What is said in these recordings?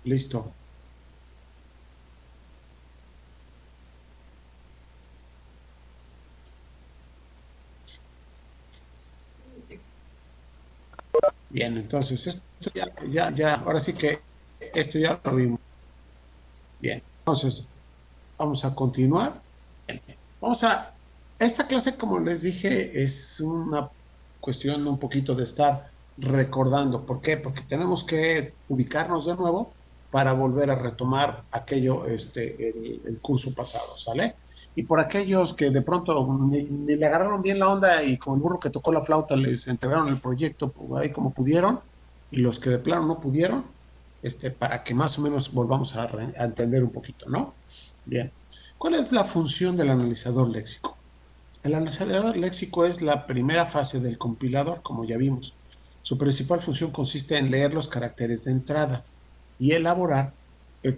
Listo. Bien, entonces esto ahora sí que esto ya lo vimos. Bien, entonces vamos a continuar. Bien, Vamos a, esta clase, como les dije, es una cuestión un poquito de estar recordando. ¿Por qué? Porque tenemos que ubicarnos de nuevo para volver a retomar aquello, el curso pasado, ¿sale? Y por aquellos que de pronto ni le agarraron bien la onda y como el burro que tocó la flauta les entregaron el proyecto ahí como pudieron, y los que de plano no pudieron, para que más o menos volvamos a entender un poquito, ¿no? Bien. ¿Cuál es la función del analizador léxico? El analizador léxico es la primera fase del compilador, como ya vimos. Su principal función consiste en leer los caracteres de entrada y elaborar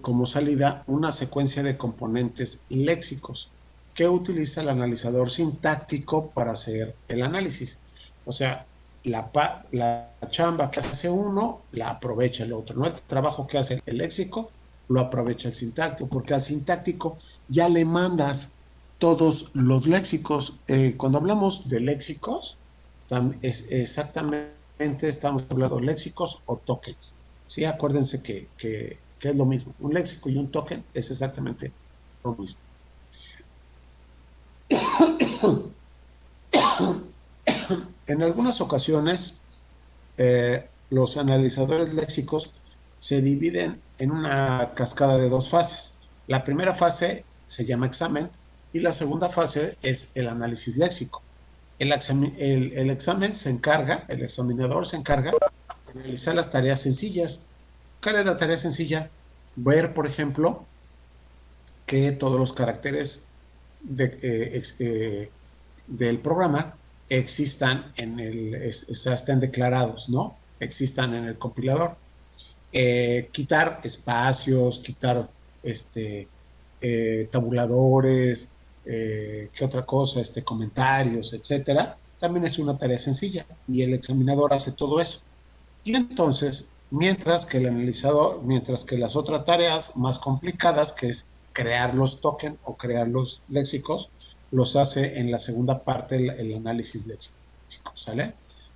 como salida una secuencia de componentes léxicos que utiliza el analizador sintáctico para hacer el análisis. O sea, la chamba que hace uno la aprovecha el otro, ¿no? El trabajo que hace el léxico lo aprovecha el sintáctico, porque al sintáctico ya le mandas todos los léxicos. Cuando hablamos de léxicos, es exactamente estamos hablando de léxicos o tokens. Sí, acuérdense que es lo mismo. Un léxico y un token es exactamente lo mismo. En algunas ocasiones, los analizadores léxicos se dividen en una cascada de dos fases. La primera fase se llama examen y la segunda fase es el análisis léxico. El examen se encarga, el examinador se encarga de realizar las tareas sencillas. ¿Cuál es la tarea sencilla? Ver, por ejemplo, que todos los caracteres del programa existan estén declarados, ¿no? Existan en el compilador. Quitar espacios, quitar este, tabuladores, ¿qué otra cosa? Comentarios, etcétera. También es una tarea sencilla y el examinador hace todo eso. Y entonces, mientras que las otras tareas más complicadas, que es crear los tokens o crear los léxicos, los hace en la segunda parte el análisis léxico, ¿sale?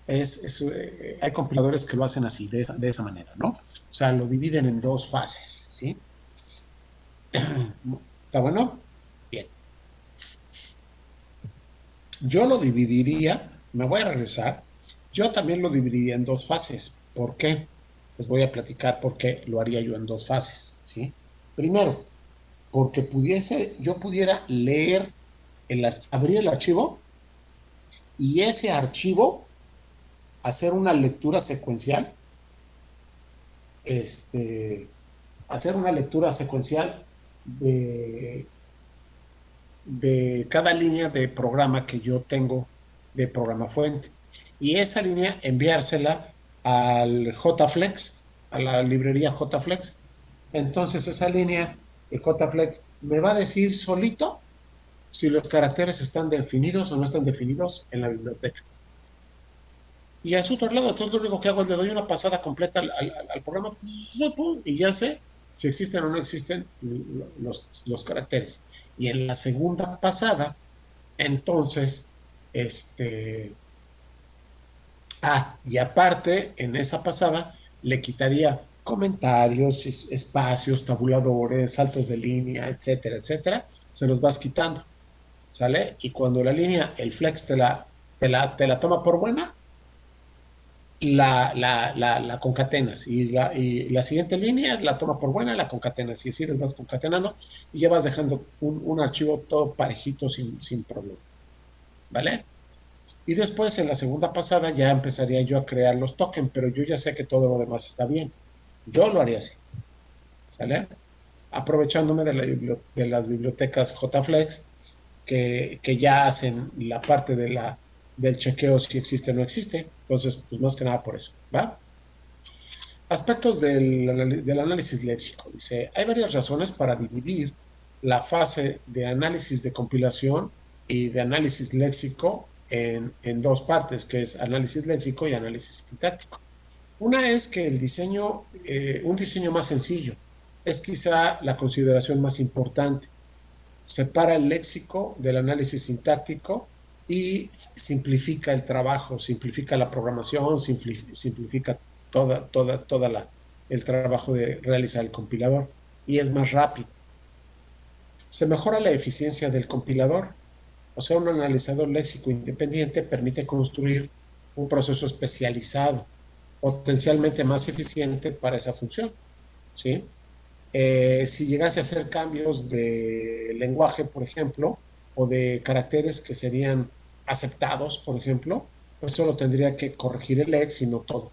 Hay compiladores que lo hacen así, de esa manera, ¿no? O sea, lo dividen en dos fases, ¿sí? ¿Está bueno? Bien. Yo lo dividiría, me voy a regresar, yo también lo dividiría en dos fases. ¿Por qué? Les voy a platicar por qué lo haría yo en dos fases, ¿sí? Primero, porque yo pudiera leer, abrir el archivo y ese archivo hacer una lectura secuencial, este, hacer una lectura secuencial de, de cada línea de programa que yo tengo de programa fuente. Y esa línea enviársela al JFlex, a la librería JFlex. Entonces esa línea, el JFlex, me va a decir solito si los caracteres están definidos o no están definidos en la biblioteca. Y a su otro lado, entonces lo único que hago es le doy una pasada completa al programa y ya sé si existen o no existen los caracteres. Y en la segunda pasada, entonces, este, y aparte, en esa pasada, le quitaría comentarios, espacios, tabuladores, saltos de línea, etcétera, etcétera. Se los vas quitando, ¿sale? Y cuando la línea, el flex te la toma por buena, la concatenas y la siguiente línea la toma por buena, la concatenas y así les vas concatenando y ya vas dejando un archivo todo parejito sin problemas, ¿vale? Y después en la segunda pasada ya empezaría yo a crear los tokens, pero yo ya sé que todo lo demás está bien. Yo lo haría así, ¿sale? Aprovechándome de las bibliotecas JFlex que ya hacen la parte del chequeo si existe o no existe. Entonces, pues más que nada por eso, ¿va? Aspectos del análisis léxico. Dice, hay varias razones para dividir la fase de análisis de compilación y de análisis léxico en dos partes, que es análisis léxico y análisis sintáctico. Una es que el diseño, un diseño más sencillo, es quizá la consideración más importante. Separa el léxico del análisis sintáctico y simplifica el trabajo, simplifica la programación, simplifica el trabajo de realizar el compilador y es más rápido. Se mejora la eficiencia del compilador, o sea, un analizador léxico independiente permite construir un proceso especializado, potencialmente más eficiente para esa función, ¿sí? Si llegase a hacer cambios de lenguaje, por ejemplo, o de caracteres que serían aceptados, por ejemplo, pues solo tendría que corregir el ex y no todo.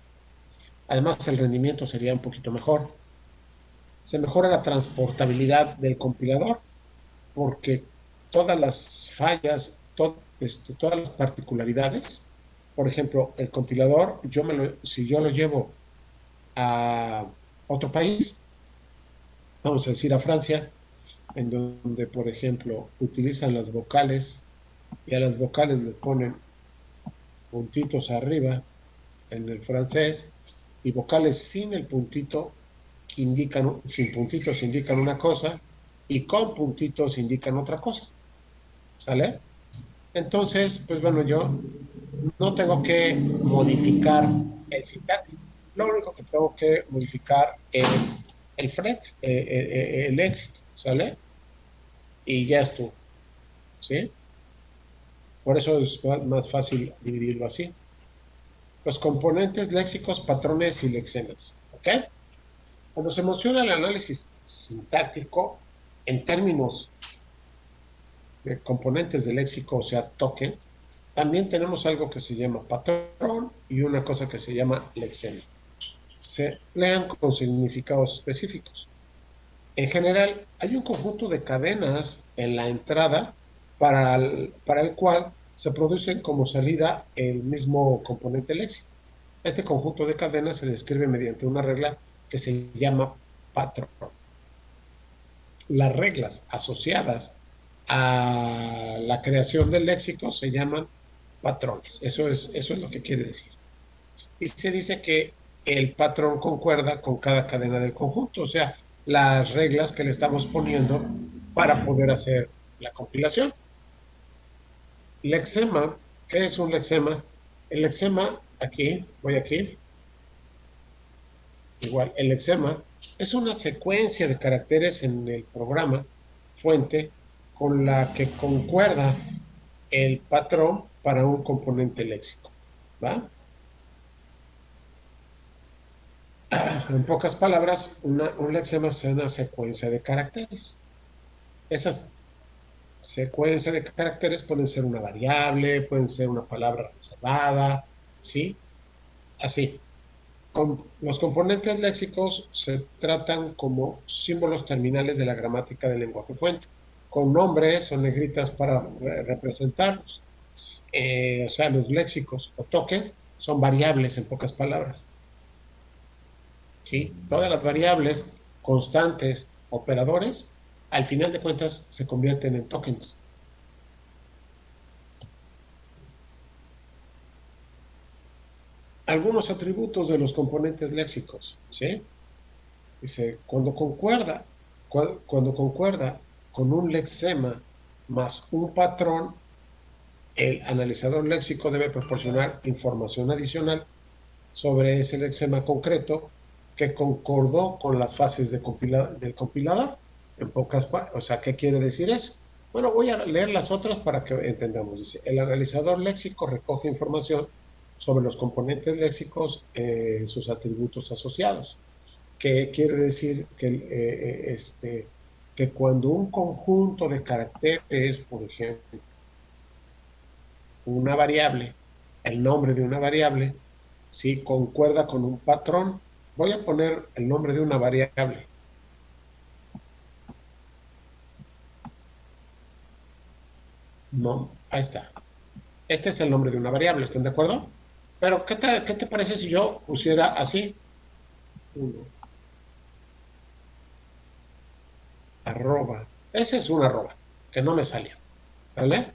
Además, el rendimiento sería un poquito mejor. Se mejora la transportabilidad del compilador porque todas las fallas, todas las particularidades, por ejemplo, el compilador, si yo lo llevo a otro país, vamos a decir a Francia, en donde, por ejemplo, utilizan las vocales y a las vocales les ponen puntitos arriba en el francés y vocales sin el puntito sin puntitos indican una cosa y con puntitos indican otra cosa. ¿Sale? Entonces, pues bueno, yo no tengo que modificar el sintáctico. Lo único que tengo que modificar es el léxico, ¿sale? Y ya estuvo, ¿sí? Por eso es más fácil dividirlo así. Los componentes léxicos, patrones y lexemas. ¿Ok? Cuando se menciona el análisis sintáctico en términos de componentes de léxico, o sea, tokens, también tenemos algo que se llama patrón y una cosa que se llama lexema. Se emplean con significados específicos. En general, hay un conjunto de cadenas en la entrada para el cual se produce como salida el mismo componente léxico. Este conjunto de cadenas se describe mediante una regla que se llama patrón. Las reglas asociadas a la creación del léxico se llaman patrones. Eso es lo que quiere decir. Y se dice que el patrón concuerda con cada cadena del conjunto, o sea, las reglas que le estamos poniendo para poder hacer la compilación. Lexema, ¿qué es un lexema? El lexema, aquí, voy aquí, igual, el lexema es una secuencia de caracteres en el programa fuente con la que concuerda el patrón para un componente léxico. ¿Va? En pocas palabras, un lexema es una secuencia de caracteres. Esas secuencias de caracteres pueden ser una variable, pueden ser una palabra reservada, ¿sí? Así. Los componentes léxicos se tratan como símbolos terminales de la gramática del lenguaje fuente, con nombres o negritas para representarlos. O sea, los léxicos o tokens son variables en pocas palabras. ¿Sí? Todas las variables, constantes, operadores, al final de cuentas se convierten en tokens. Algunos atributos de los componentes léxicos, ¿sí? Dice, cuando concuerda con un lexema más un patrón, el analizador léxico debe proporcionar información adicional sobre ese lexema concreto que concordó con las fases del compilador. O sea, ¿qué quiere decir eso? Bueno, voy a leer las otras para que entendamos. Dice, el analizador léxico recoge información sobre los componentes léxicos, sus atributos asociados, que quiere decir que cuando un conjunto de caracteres, por ejemplo, una variable, el nombre de una variable, si concuerda con un patrón, voy a poner el nombre de una variable. No, ahí está. Este es el nombre de una variable, ¿están de acuerdo? Pero, ¿qué te parece si yo pusiera así? Uno, arroba. Ese es un arroba, que no me salió. ¿Sale?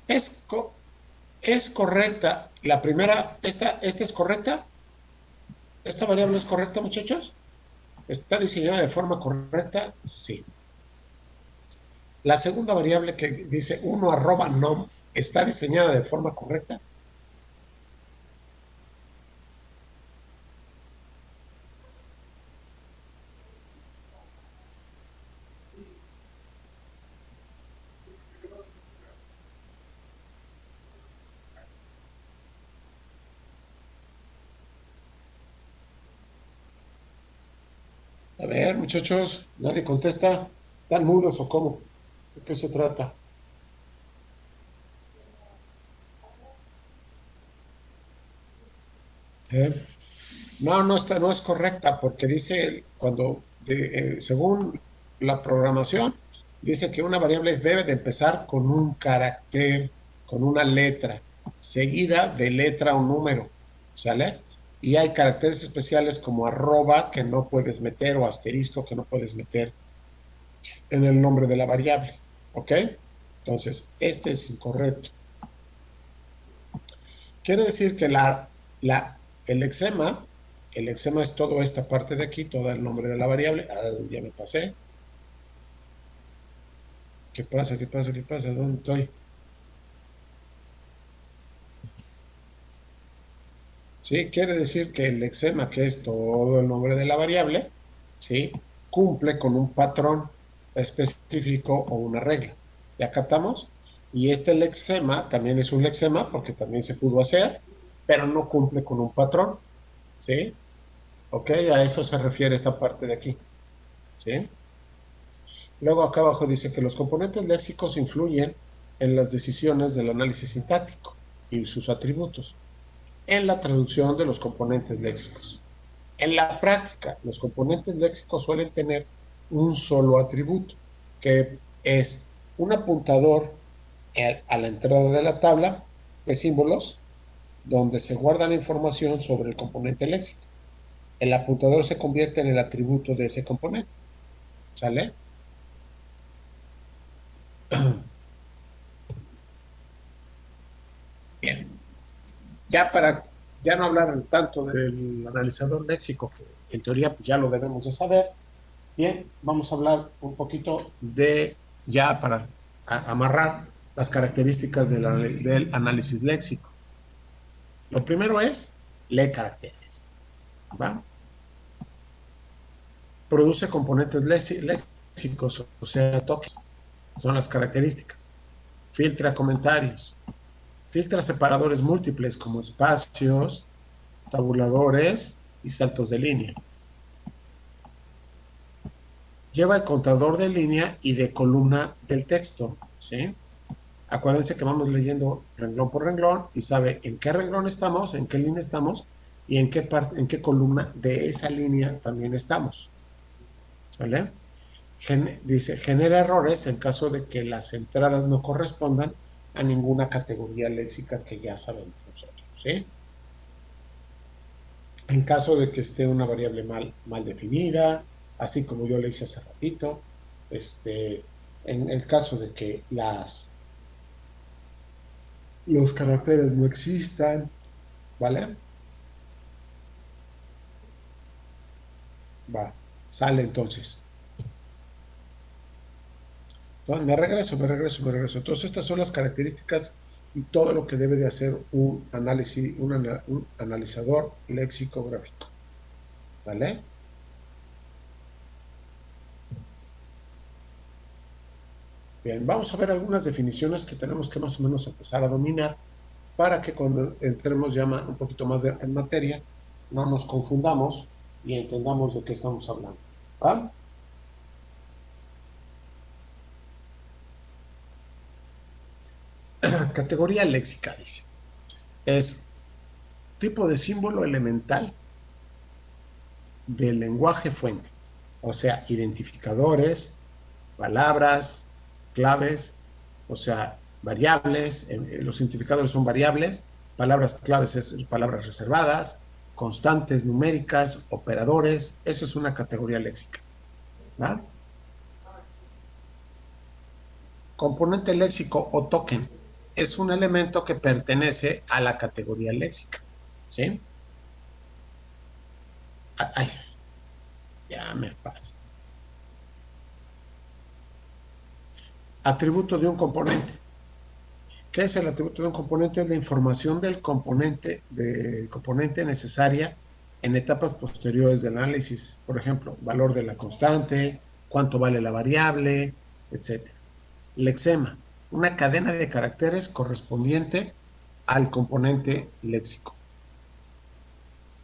Es, es correcta. La primera, esta es correcta. ¿Esta variable es correcta, muchachos? ¿Está diseñada de forma correcta? Sí. La segunda variable que dice 1 arroba nom, ¿está diseñada de forma correcta? A ver, muchachos, nadie contesta. ¿Están mudos o cómo? ¿De qué se trata? ¿Eh? No, no está, no es correcta porque dice según la programación, dice que una variable debe de empezar con un carácter, con una letra, seguida de letra o número, ¿sale? Y hay caracteres especiales como arroba que no puedes meter o asterisco que no puedes meter en el nombre de la variable, ¿ok? Entonces, este es incorrecto. Quiere decir que la, el exema, el exema es toda esta parte de aquí, todo el nombre de la variable. Ah, ya me pasé. ¿Qué pasa? ¿Qué pasa? ¿Qué pasa? ¿Dónde estoy? Sí, quiere decir que el exema, que es todo el nombre de la variable, ¿sí? Cumple con un patrón específico o una regla. ¿Ya captamos? Y este lexema también es un lexema porque también se pudo hacer, pero no cumple con un patrón, ¿sí? ¿Ok? A eso se refiere esta parte de aquí, ¿sí? Luego acá abajo dice que los componentes léxicos influyen en las decisiones del análisis sintáctico y sus atributos, en la traducción de los componentes léxicos. En la práctica, los componentes léxicos suelen tener un solo atributo, que es un apuntador a la entrada de la tabla de símbolos donde se guarda la información sobre el componente léxico. El apuntador se convierte en el atributo de ese componente. ¿Sale? Bien. Ya para ya no hablar tanto del analizador léxico, que en teoría pues, ya lo debemos de saber, bien, vamos a hablar un poquito de, ya para amarrar las características del análisis léxico. Lo primero es, lee caracteres, ¿va? Produce componentes léxicos, o sea, tokens, son las características. Filtra comentarios, filtra separadores múltiples como espacios, tabuladores y saltos de línea. Lleva el contador de línea y de columna del texto, ¿sí? Acuérdense que vamos leyendo renglón por renglón y sabe en qué renglón estamos, en qué línea estamos y en qué columna de esa línea también estamos, ¿sale? Dice, genera errores en caso de que las entradas no correspondan a ninguna categoría léxica que ya sabemos nosotros, ¿sí? En caso de que esté una variable mal definida, así como yo le hice hace ratito, este, en el caso de que los caracteres no existan, ¿vale? Va, sale entonces. Entonces me regreso. Entonces estas son las características y todo lo que debe de hacer un análisis, un analizador lexicográfico, ¿vale? Bien, vamos a ver algunas definiciones que tenemos que más o menos empezar a dominar para que cuando entremos ya un poquito más en materia, no nos confundamos y entendamos de qué estamos hablando. ¿Va? Categoría léxica, dice. Es tipo de símbolo elemental del lenguaje fuente. O sea, identificadores, palabras, claves, o sea, variables. Los identificadores son variables, palabras claves es palabras reservadas, constantes numéricas, operadores. Eso es una categoría léxica. ¿Va? Componente léxico o token. es un elemento que pertenece a la categoría léxica, ¿sí? Ay, ya me pasa. Atributo de un componente. ¿Qué es el atributo de un componente? Es la información del componente necesaria en etapas posteriores del análisis. Por ejemplo, valor de la constante, cuánto vale la variable, etcétera. Lexema, una cadena de caracteres correspondiente al componente léxico.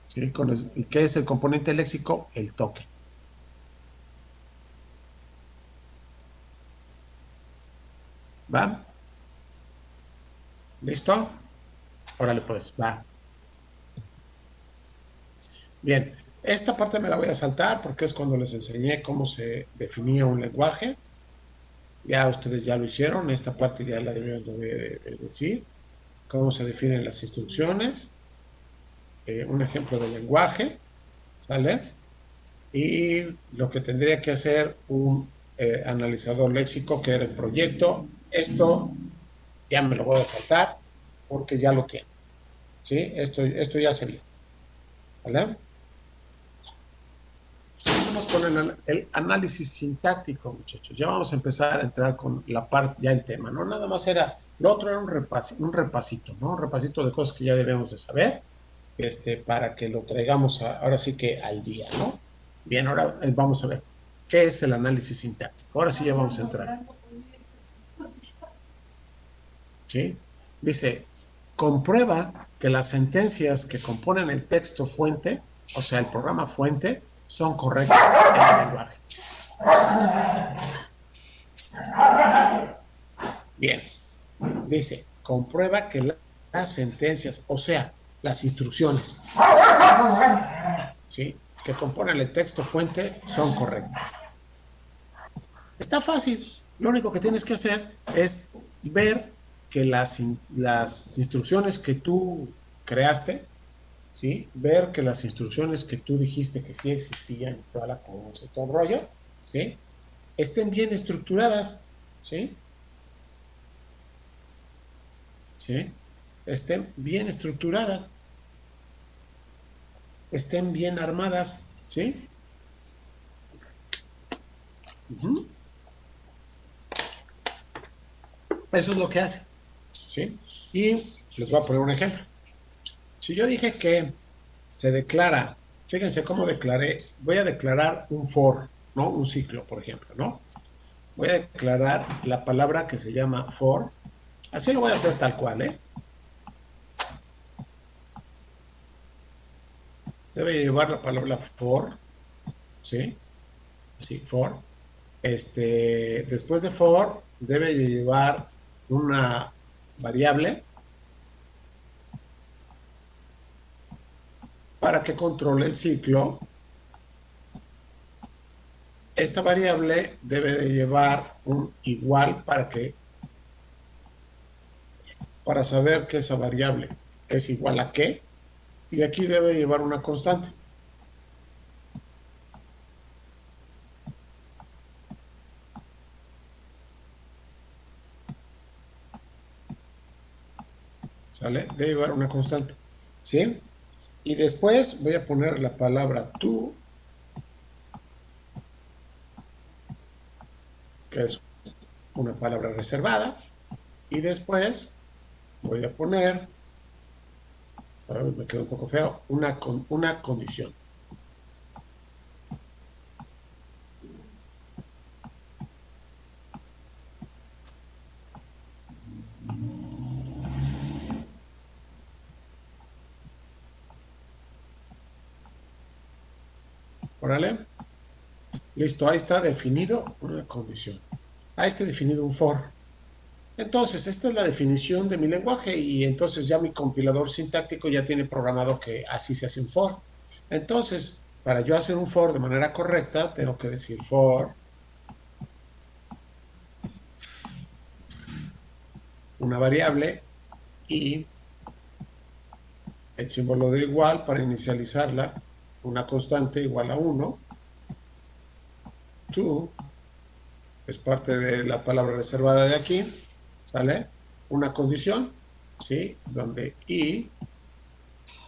¿Sí? ¿Y qué es el componente léxico? El token. ¿Va? ¿Listo? Órale, pues, va. Bien, esta parte me la voy a saltar porque es cuando les enseñé cómo se definía un lenguaje. Ya ustedes ya lo hicieron, esta parte ya la debieron de decir. Cómo se definen las instrucciones, un ejemplo de lenguaje, ¿sale? Y lo que tendría que hacer un analizador léxico, que era el proyecto. Esto ya me lo voy a saltar porque ya lo tiene, ¿sí? Esto ya se vio, ¿vale? Vamos con el análisis sintáctico, muchachos. Ya vamos a empezar a entrar con la parte, ya el tema, ¿no? Nada más era, lo otro era un repasito, ¿no? Un repasito de cosas que ya debemos de saber, para que lo traigamos ahora sí que al día, ¿no? Bien, ahora vamos a ver qué es el análisis sintáctico. Ahora sí ya vamos a entrar, ¿sí? Dice, comprueba que las sentencias que componen el texto fuente, o sea, el programa fuente, son correctas en el lenguaje. Bien, dice, comprueba que las sentencias, o sea, las instrucciones, ¿sí?, que componen el texto fuente son correctas. Está fácil. Lo único que tienes que hacer es ver que las instrucciones que tú creaste, ¿sí?, ver que las instrucciones que tú dijiste que sí existían y toda la cosa y todo el rollo, ¿sí?, estén bien estructuradas, ¿sí? ¿Sí? Estén bien estructuradas, estén bien armadas, ¿sí? Uh-huh. Eso es lo que hace, ¿sí? Y les voy a poner un ejemplo. Si yo dije que se declara, fíjense cómo declaré, voy a declarar un for, ¿no? Un ciclo, por ejemplo, ¿no? Voy a declarar la palabra que se llama for, así lo voy a hacer tal cual, ¿eh? Debe llevar la palabra for, ¿sí? Sí, for. Después de for, debe llevar una variable para que controle el ciclo. Esta variable debe de llevar un igual para saber que esa variable es igual a qué, y aquí debe llevar una constante. ¿Sale? Debe llevar una constante, ¿sí? Y después voy a poner la palabra to, que es una palabra reservada, y después voy a poner, me quedó un poco feo, una condición. Órale. Listo, ahí está definido una condición. Ahí está definido un for. Entonces, esta es la definición de mi lenguaje y entonces ya mi compilador sintáctico ya tiene programado que así se hace un for. Entonces, para yo hacer un for de manera correcta, tengo que decir for una variable y el símbolo de igual para inicializarla, una constante igual a 1, to es parte de la palabra reservada de aquí, ¿sale? una condición, ¿sí? Donde i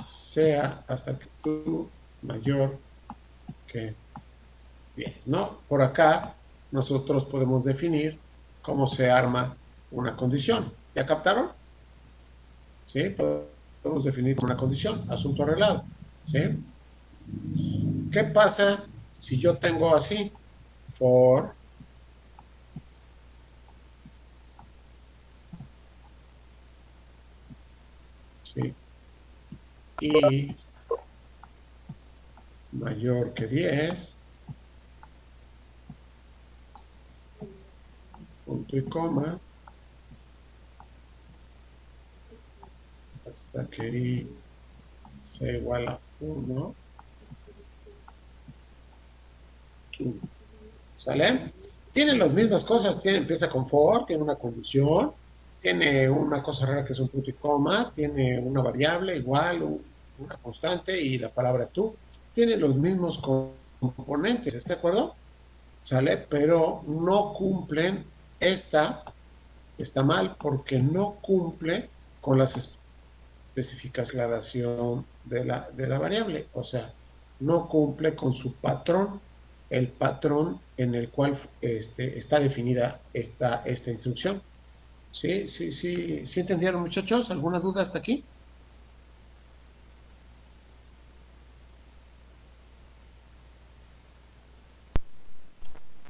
sea hasta que tú mayor que 10, ¿no? Por acá nosotros podemos definir cómo se arma una condición. ¿Ya captaron? ¿Sí? Podemos definir una condición, asunto arreglado. ¿Sí? ¿Qué pasa si yo tengo así? For, ¿sí? Y mayor que 10, punto y coma, hasta que i sea igual a 1, ¿sale? Tienen las mismas cosas, empieza con for, tiene una condición, tiene una cosa rara que es un punto y coma, tiene una variable igual, una constante y la palabra tú. Tiene los mismos componentes, ¿está de acuerdo? ¿Sale? Pero no cumplen esta, está mal porque no cumple con las especificaciones de declaración de la variable. O sea, no cumple con su patrón, el patrón en el cual está definida esta instrucción. ¿Sí? ¿Sí, sí, sí entendieron, muchachos? ¿Alguna duda hasta aquí?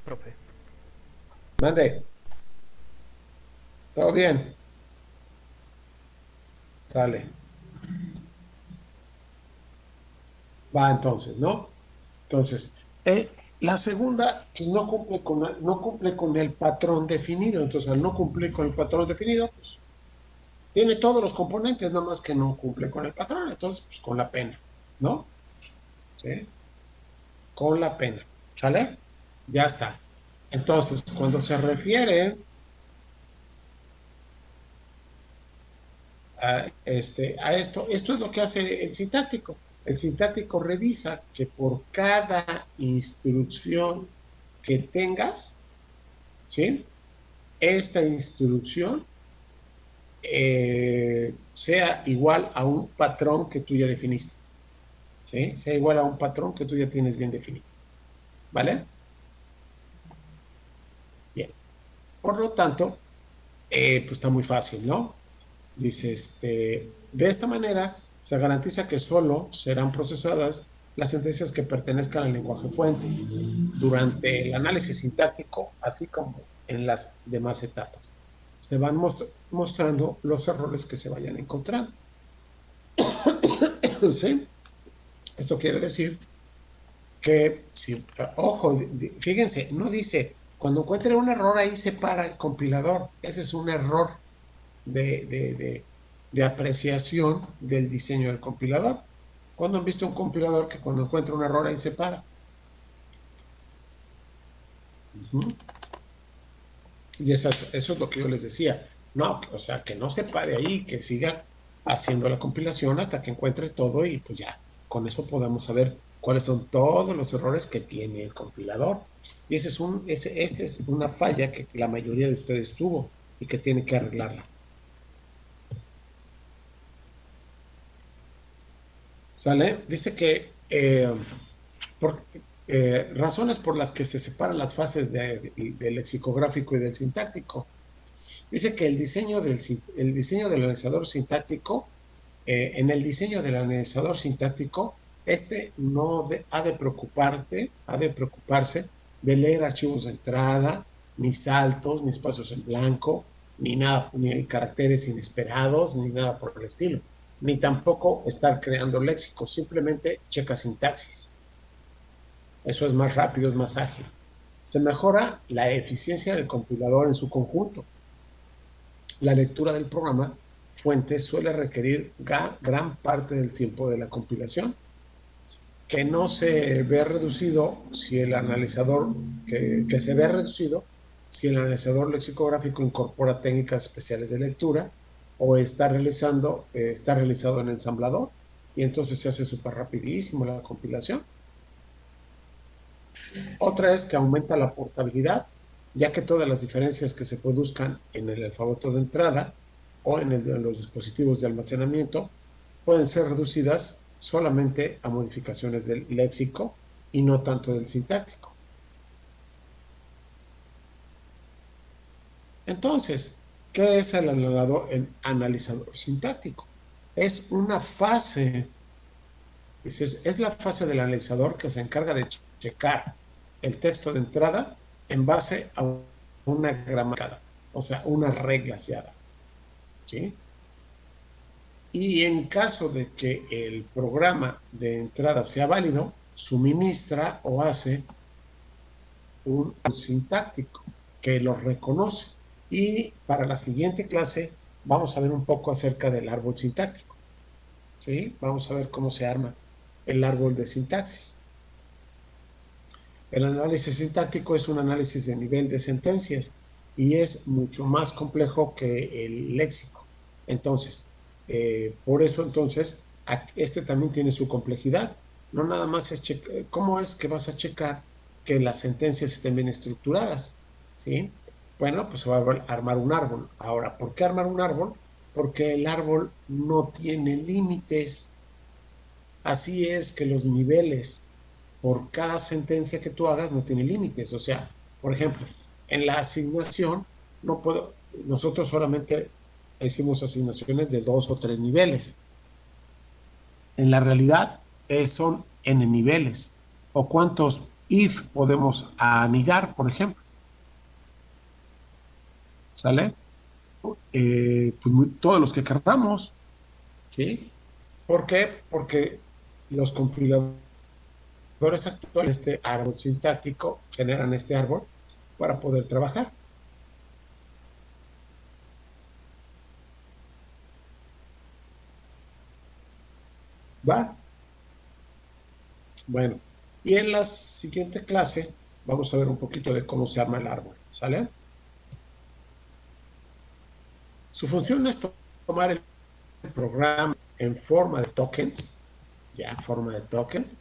Profe. Mande. ¿Todo bien? Sale. Va entonces, ¿no? Entonces, la segunda, pues no cumple con el patrón definido. Entonces, al no cumplir con el patrón definido, pues tiene todos los componentes, nada más que no cumple con el patrón. Entonces, pues con la pena, ¿no? ¿Sí? Con la pena. ¿Sale? Ya está. Entonces, cuando se refiere a esto es lo que hace el sintáctico. El sintáctico revisa que por cada instrucción que tengas, ¿sí? Esta instrucción sea igual a un patrón que tú ya definiste, ¿sí? Sea igual a un patrón que tú ya tienes bien definido, ¿vale? Bien. Por lo tanto, pues está muy fácil, ¿no? Dice, de esta manera se garantiza que solo serán procesadas las sentencias que pertenezcan al lenguaje fuente durante el análisis sintáctico, así como en las demás etapas. Se van mostrando los errores que se vayan encontrando. ¿Sí? Esto quiere decir que, si, ojo, fíjense, no dice, cuando encuentre un error ahí se para el compilador. Ese es un error de, de, de, de apreciación del diseño del compilador. ¿Cuándo han visto un compilador que cuando encuentra un error ahí se para? Uh-huh. Y eso es lo que yo les decía. No, o sea, que no se pare ahí, que siga haciendo la compilación hasta que encuentre todo y pues ya, con eso podamos saber cuáles son todos los errores que tiene el compilador. Y esta es una falla que la mayoría de ustedes tuvo y que tiene que arreglarla. ¿Sale? Dice que por, razones por las que se separan las fases del lexicográfico y del sintáctico. Dice que el diseño del analizador sintáctico, en el diseño del analizador sintáctico, no ha de preocuparse de leer archivos de entrada, ni saltos, ni espacios en blanco, ni nada, ni caracteres inesperados, ni nada por el estilo, ni tampoco estar creando léxicos, simplemente checa sintaxis. Eso es más rápido, es más ágil. Se mejora la eficiencia del compilador en su conjunto. La lectura del programa fuente suele requerir gran parte del tiempo de la compilación, que no se ve reducido si el analizador, que se ve reducido si el analizador lexicográfico incorpora técnicas especiales de lectura o está realizado en ensamblador y entonces se hace súper rapidísimo la compilación. Otra es que aumenta la portabilidad, ya que todas las diferencias que se produzcan en el alfabeto de entrada o en los dispositivos de almacenamiento pueden ser reducidas solamente a modificaciones del léxico y no tanto del sintáctico. Entonces, ¿qué es el analizador sintáctico? Es una fase, es la fase del analizador que se encarga de checar el texto de entrada en base a una gramática, o sea, unas reglas ya dadas, ¿sí? Y en caso de que el programa de entrada sea válido, suministra o hace un sintáctico que lo reconoce. Y para la siguiente clase vamos a ver un poco acerca del árbol sintáctico, ¿sí? Vamos a ver cómo se arma el árbol de sintaxis. El análisis sintáctico es un análisis de nivel de sentencias y es mucho más complejo que el léxico. Entonces, por eso entonces, este también tiene su complejidad. No nada más es cómo es que vas a checar que las sentencias estén bien estructuradas, ¿sí? Bueno, pues se va a armar un árbol. Ahora, ¿por qué armar un árbol? Porque el árbol no tiene límites. Así es que los niveles por cada sentencia que tú hagas no tiene límites. O sea, por ejemplo, en la asignación no puedo, nosotros solamente hicimos asignaciones de 2 o 3 niveles. En la realidad son n niveles. O cuántos if podemos anidar, por ejemplo. ¿Sale? Pues todos los que queramos. ¿Sí? ¿Por qué? Porque los compiladores actuales, este árbol sintáctico, generan este árbol para poder trabajar. ¿Va? Bueno, y en la siguiente clase vamos a ver un poquito de cómo se arma el árbol. ¿Sale? Su función es tomar el programa en forma de tokens, ya en forma de tokens,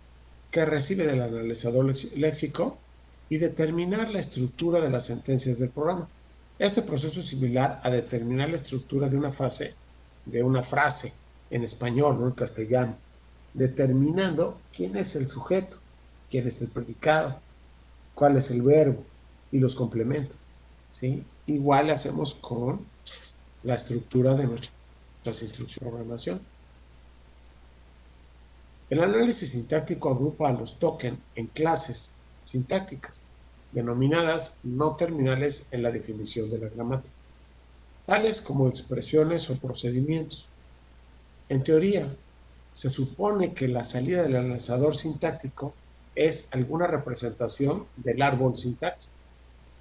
que recibe del analizador léxico y determinar la estructura de las sentencias del programa. Este proceso es similar a determinar la estructura de una frase en español, no en castellano, determinando quién es el sujeto, quién es el predicado, cuál es el verbo y los complementos, ¿sí? Igual le hacemos con la estructura de nuestras instrucciones de programación. El análisis sintáctico agrupa a los tokens en clases sintácticas, denominadas no terminales en la definición de la gramática, tales como expresiones o procedimientos. En teoría, se supone que la salida del analizador sintáctico es alguna representación del árbol sintáctico,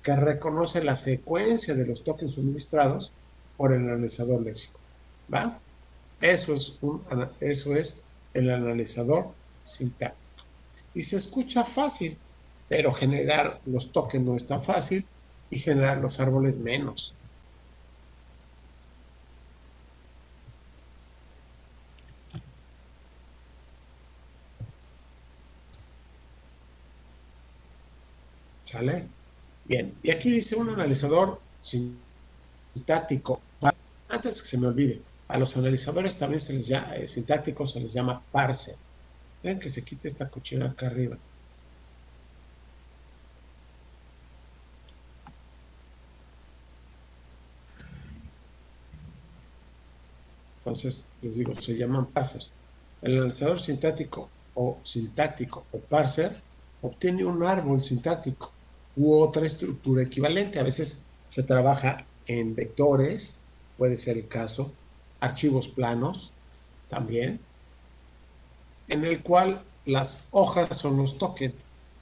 que reconoce la secuencia de los tokens suministrados por el analizador léxico. ¿Va? Eso es el analizador sintáctico. Y se escucha fácil, pero generar los tokens no es tan fácil y generar los árboles menos. ¿Sale? Bien, y aquí dice un analizador sintáctico. Antes que se me olvide, a los analizadores también se les llama, sintácticos se les llama parser. Vean que se quite esta cochina acá arriba. Entonces, les digo, se llaman parsers. El analizador sintáctico o parser obtiene un árbol sintáctico u otra estructura equivalente. A veces se trabaja en vectores, puede ser el caso, archivos planos también, en el cual las hojas son los tokens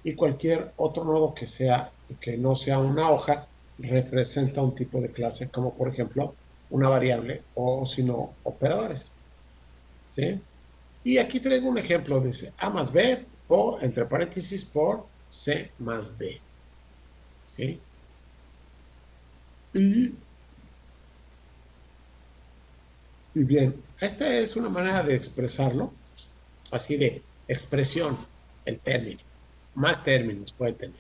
y cualquier otro nodo que no sea una hoja representa un tipo de clase, como por ejemplo una variable o si no operadores. ¿Sí? Y aquí traigo un ejemplo, dice A más B o entre paréntesis por C más D. ¿Sí? Y, y bien, esta es una manera de expresarlo, así de expresión, el término. Más términos puede tener.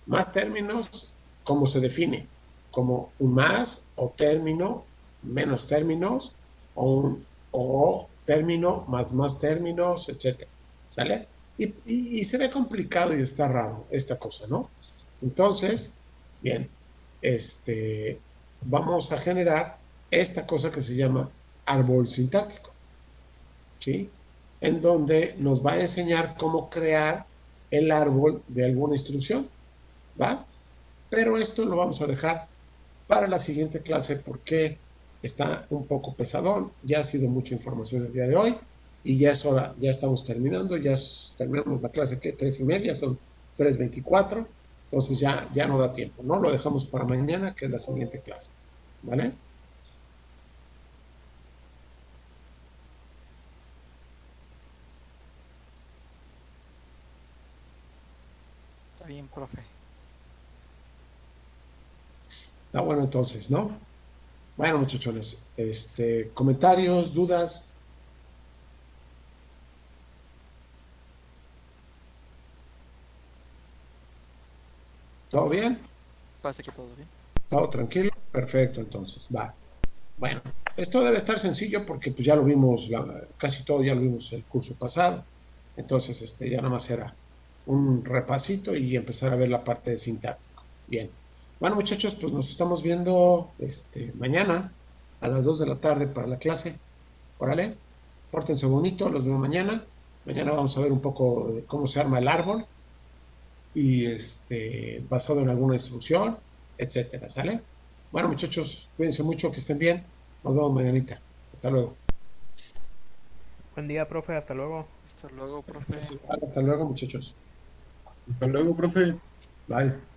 Más términos, ¿cómo se define? Como un más o término menos términos o término más términos, etcétera. ¿Sale? Y se ve complicado y está raro esta cosa, ¿no? Entonces, bien, este, vamos a generar esta cosa que se llama árbol sintáctico, ¿sí? En donde nos va a enseñar cómo crear el árbol de alguna instrucción, ¿va? Pero esto lo vamos a dejar para la siguiente clase porque está un poco pesadón, ya ha sido mucha información el día de hoy y ya es hora, ya estamos terminando, terminamos la clase que 3:30, son 3:24, entonces ya no da tiempo, ¿no? Lo dejamos para mañana, que es la siguiente clase, ¿vale? Está bien, profe. Está bueno entonces, ¿no? Bueno, muchachones, comentarios, dudas, ¿todo bien? Parece que todo bien. ¿Todo tranquilo? Perfecto, entonces, va. Bueno, esto debe estar sencillo porque pues ya lo vimos, casi todo ya lo vimos el curso pasado. Entonces, ya nada más era un repasito y empezar a ver la parte de sintáctico. Bien. Bueno, muchachos, pues nos estamos viendo mañana a las 2 de la tarde para la clase. Órale, pórtense bonito, los veo mañana. Mañana vamos a ver un poco de cómo se arma el árbol y basado en alguna instrucción, etcétera, ¿sale? Bueno, muchachos, cuídense mucho, que estén bien. Nos vemos mañanita. Hasta luego. Buen día, profe, hasta luego. Hasta luego, profe. Hasta luego, muchachos. Hasta luego, profe. Bye.